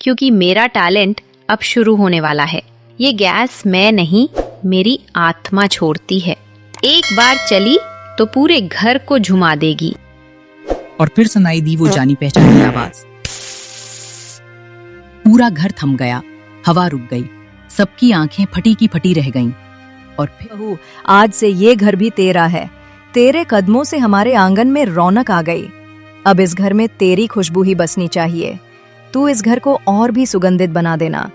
क्योंकि मेरा टैलेंट अब शुरू होने वाला है। ये गैस मैं नहीं, मेरी आत्मा छोड़ती है। एक बार चली तो पूरे घर को झुमा देगी। और फिर सुनाई दी वो जानी पहचानी आवाज। पूरा घर थम गया, हवा रुक गई, सबकी आंखें फटी की फटी रह गईं। और फिर बहू, आज से ये घर भी तेरा है। तेरे कदमों से हमारे आंगन में रौनक आ गई। अब इस घर में तेरी खुशबू ही बसनी चाहिए। तू इस घर को और भी सुगंधित बना देना।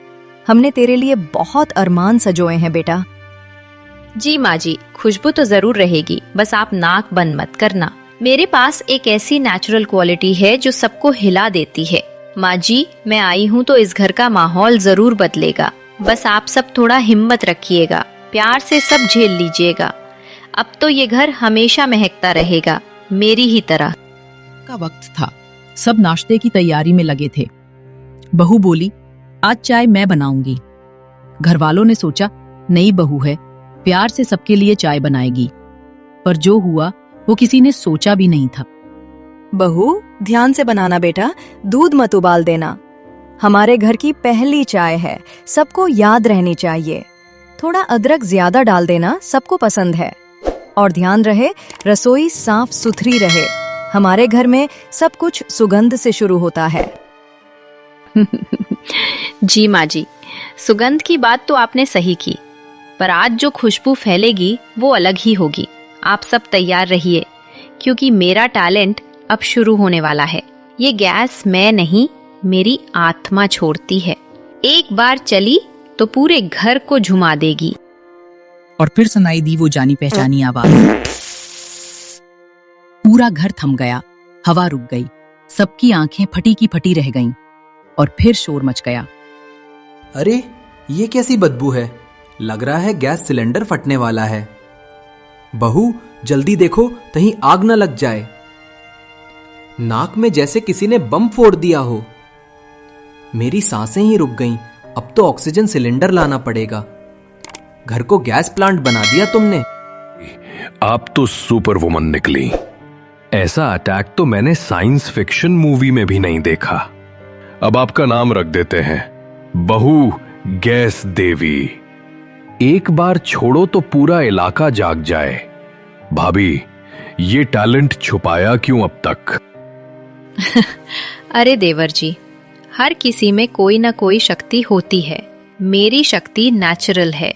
हमने तेरे लिए बहुत अरमान सजोए हैं बेटा। जी माँ जी, खुशबू तो जरूर रहेगी, बस आप नाक बंद मत करना। मेरे पास एक ऐसी नेचुरल क्वालिटी है जो सबको हिला देती है। माँ जी, मैं आई हूँ तो इस घर का माहौल जरूर बदलेगा। बस आप सब थोड़ा हिम्मत रखिएगा, प्यार से सब झेल लीजिएगा। अब तो ये घर हमेशा महकता रहेगा, मेरी ही तरह। का वक्त था, सब नाश्ते की तैयारी में लगे थे। बहू बोली, आज चाय मैं बनाऊंगी। घर वालों ने सोचा नई बहू है, प्यार से सबके लिए चाय बनाएगी। पर जो हुआ वो किसी ने सोचा भी नहीं था। बहू, ध्यान से बनाना बेटा, दूध मत उबाल देना। हमारे घर की पहली चाय है, सबको याद रहनी चाहिए। थोड़ा अदरक ज्यादा डाल देना, सबको पसंद है। और ध्यान रहे रसोई साफ सुथरी रहे। हमारे घर में सब कुछ सुगंध से शुरू होता है। जी माँ जी, सुगंध की बात तो आपने सही की, पर आज जो खुशबू फैलेगी वो अलग ही होगी। आप सब तैयार रहिए, क्योंकि मेरा टैलेंट अब शुरू होने वाला है। ये गैस मैं नहीं, मेरी आत्मा छोड़ती है। एक बार चली तो पूरे घर को झुमा देगी। और फिर सुनाई दी वो जानी पहचानी आवाज। पूरा घर थम गया, हवा रुक गई, सबकी आंखें फटी की फटी रह गईं। और फिर शोर मच गया। अरे, ये कैसी बदबू है? लग रहा है गैस सिलेंडर फटने वाला है। बहू, जल्दी देखो, कहीं आग न लग जाए। नाक में जैसे किसी ने बम फोड़ दिया हो। मेरी सांसें ही रुक गईं। अब तो ऑक्सीजन सिलेंडर लाना पड़ेगा। घर को गैस प्लांट बना दिया तुमने। आप तो सुपर वुमन निकली। ऐसा अटैक तो मैंने साइंस फिक्शन मूवी में भी नहीं देखा। अब आपका नाम रख देते हैं, बहू गैस देवी। एक बार छोड़ो तो पूरा इलाका जाग जाए। भाभी, ये टैलेंट छुपाया क्यों अब तक? अरे देवर जी, हर किसी में कोई ना कोई शक्ति होती है। मेरी शक्ति नेचुरल है,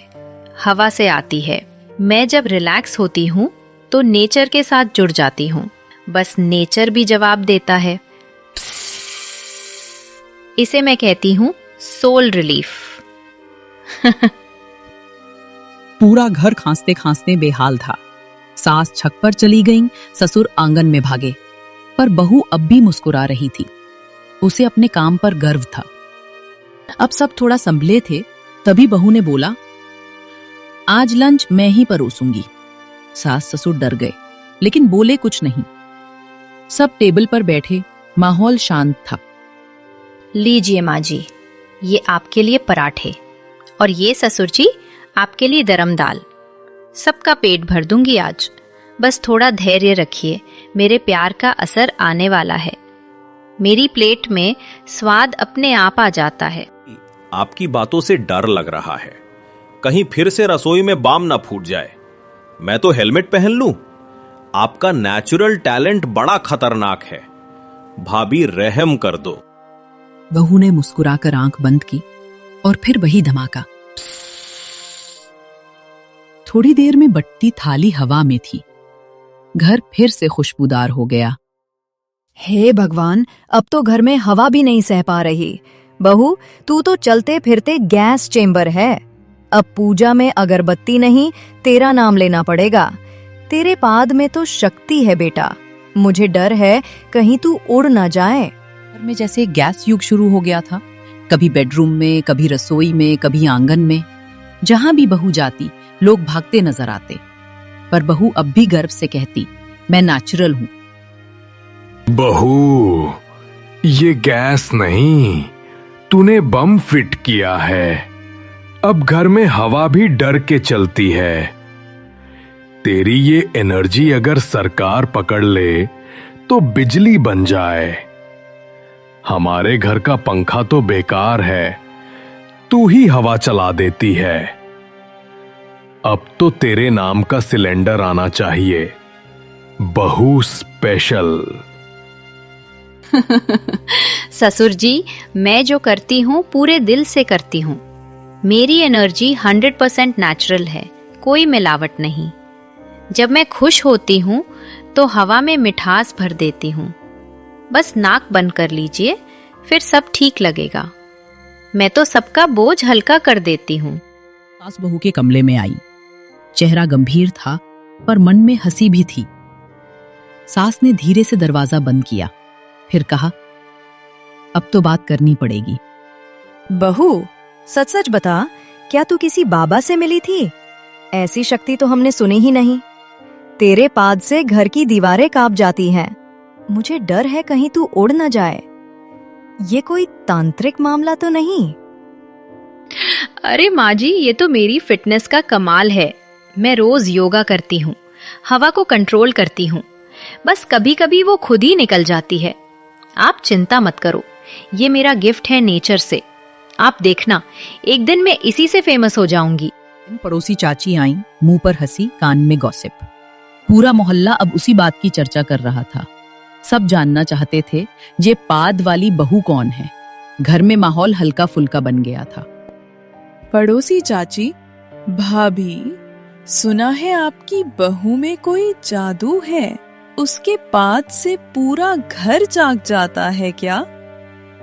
हवा से आती है। मैं जब रिलैक्स होती हूँ तो नेचर के साथ जुड़ जाती हूँ। बस नेचर भी जवाब देता है। इसे मैं कहती हूँ सोल रिलीफ। पूरा घर खांसते खांसते बेहाल था। सास छत पर चली गईं, ससुर आंगन में भागे। पर बहू अब भी मुस्कुरा रही थी। उसे अपने काम पर गर्व था। अब सब थोड़ा संभले थे, तभी बहू ने बोला, आज लंच मैं ही परोसूंगी। सास ससुर डर गए, लेकिन बोले कुछ नहीं। सब टेबल पर बैठे, माहौल शांत था। लीजिए माँ जी, ये आपके लिए पराठे, और ये ससुर जी आपके लिए गरम दाल। सबका पेट भर दूंगी आज। बस थोड़ा धैर्य रखिए, मेरे प्यार का असर आने वाला है। मेरी प्लेट में स्वाद अपने आप आ जाता है। आपकी बातों से डर लग रहा है, कहीं फिर से रसोई में बम ना फूट जाए। मैं तो हेलमेट पहन लूं। आपका नेचुरल टैलेंट बड़ा खतरनाक है। भाभी, रहम कर दो। बहू ने मुस्कुराकर आंख बंद की और फिर वही धमाका। थोड़ी देर में बटती थाली हवा में थी। घर फिर से खुशबूदार हो गया। हे भगवान, अब तो घर में हवा भी नहीं सह पा रही। बहू, तू तो चलते फिरते गैस चेंबर है। अब पूजा में अगरबत्ती नहीं, तेरा नाम लेना पड़ेगा। तेरे पाद में तो शक्ति है बेटा। मुझे डर है कहीं तू उड़ ना जाए। घर में जैसे गैस युग शुरू हो गया था। कभी बेडरूम में, कभी रसोई में, कभी आंगन में। जहां भी बहू जाती, लोग भागते नजर आते। पर बहू अब भी गर्व से कहती, मैं नेचुरल हूं। बहू, ये गैस नहीं, तूने बम फिट किया है। अब घर में हवा भी डर के चलती है। तेरी ये एनर्जी अगर सरकार पकड़ ले तो बिजली बन जाए। हमारे घर का पंखा तो बेकार है, तू ही हवा चला देती है। अब तो तेरे नाम का सिलेंडर आना चाहिए, बहू स्पेशल। ससुर जी, मैं जो करती हूँ पूरे दिल से करती हूँ। मेरी एनर्जी 100% नेचुरल है, कोई मिलावट नहीं। जब मैं खुश होती हूँ तो हवा में मिठास भर देती हूँ। बस नाक बंद कर लीजिए, फिर सब ठीक लगेगा। मैं तो सबका बोझ हल्का कर देती हूँ। सास बहू के कमरे में आई। चेहरा गंभीर था पर मन में हंसी भी थी। सास ने धीरे से दरवाजा बंद किया, फिर कहा, अब तो बात करनी पड़ेगी। बहू, सच सच बता, क्या तू किसी बाबा से मिली थी? ऐसी शक्ति तो हमने सुनी ही नहीं। तेरे पाद से घर की दीवारें कांप जाती हैं। मुझे डर है कहीं तू उड़ न जाए। ये कोई तांत्रिक मामला तो नहीं? अरे माँ जी, ये तो मेरी फिटनेस का कमाल है। मैं रोज योगा करती हूँ, हवा को कंट्रोल करती हूँ। बस कभी कभी वो खुद ही निकल जाती है। आप चिंता मत करो, ये मेरा गिफ्ट है नेचर से। आप देखना, एक दिन मैं इसी से फेमस हो जाऊंगी। पड़ोसी चाची आई, मुंह पर हंसी, कान में गॉसिप। पूरा मोहल्ला अब उसी बात की चर्चा कर रहा था। सब जानना चाहते थे ये पाद वाली बहू कौन है। घर में माहौल हल्का फुल्का बन गया था। पड़ोसी चाची, भाभी, सुना है आपकी बहू में कोई जादू है। उसके पाद से पूरा घर जाग जाता है क्या?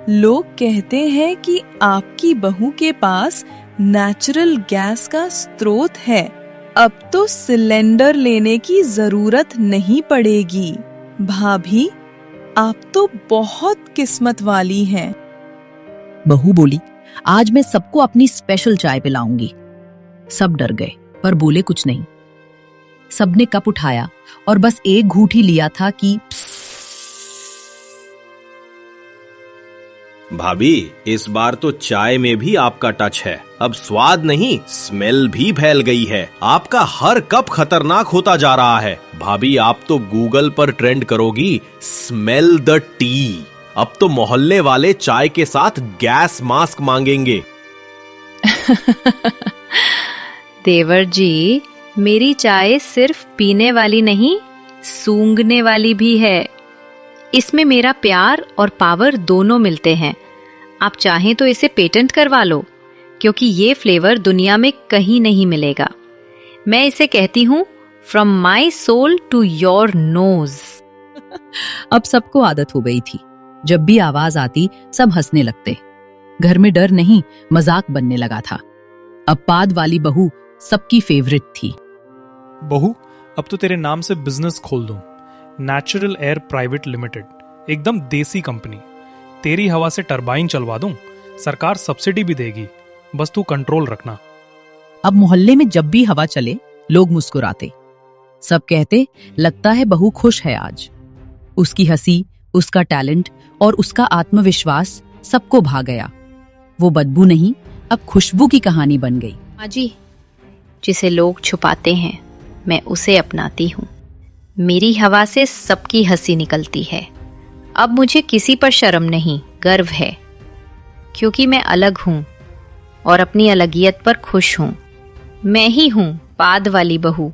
लोग कहते हैं कि आपकी बहू के पास नेचुरल गैस का स्रोत है। अब तो सिलेंडर लेने की जरूरत नहीं पड़ेगी। भाभी, आप तो बहुत किस्मत वाली हैं। बहू बोली, आज मैं सबको अपनी स्पेशल चाय पिलाऊंगी। सब डर गए पर बोले कुछ नहीं। सबने कप उठाया और बस एक घूंट ही लिया था कि भाभी, इस बार तो चाय में भी आपका टच है। अब स्वाद नहीं, स्मेल भी फैल गई है। आपका हर कप खतरनाक होता जा रहा है। भाभी, आप तो गूगल पर ट्रेंड करोगी, स्मेल द टी। अब तो मोहल्ले वाले चाय के साथ गैस मास्क मांगेंगे। देवर जी, मेरी चाय सिर्फ पीने वाली नहीं, सूंघने वाली भी है। इसमें मेरा प्यार और पावर दोनों मिलते हैं। आप चाहें तो इसे पेटेंट करवा लो, क्योंकि ये फ्लेवर दुनिया में कहीं नहीं मिलेगा। मैं इसे कहती हूँ, from my soul to your nose. अब सबको आदत हो गई थी। जब भी आवाज आती सब हंसने लगते। घर में डर नहीं, मजाक बनने लगा था। अब पाद वाली बहू सबकी फेवरेट थी। बहू, अब तो तेरे नाम से बिजनेस खोल दूं, नेचुरल एयर प्राइवेट लिमिटेड, एकदम देसी कंपनी। तेरी हवा से टरबाइन चलवा दूं, सरकार सब्सिडी भी देगी, बस तू कंट्रोल रखना। अब मोहल्ले में जब भी हवा चले लोग मुस्कुराते। सब कहते, लगता है बहू खुश है आज। उसकी हंसी, उसका टैलेंट और उसका आत्मविश्वास सबको भा गया। वो बदबू नहीं, अब खुशबू की कहानी बन गई। माँ जी, जिसे लोग छुपाते हैं मैं उसे अपनाती हूँ। मेरी हवा से सबकी हंसी निकलती है। अब मुझे किसी पर शर्म नहीं, गर्व है, क्योंकि मैं अलग हूँ और अपनी अलगियत पर खुश हूँ। मैं ही हूँ पाद वाली बहू।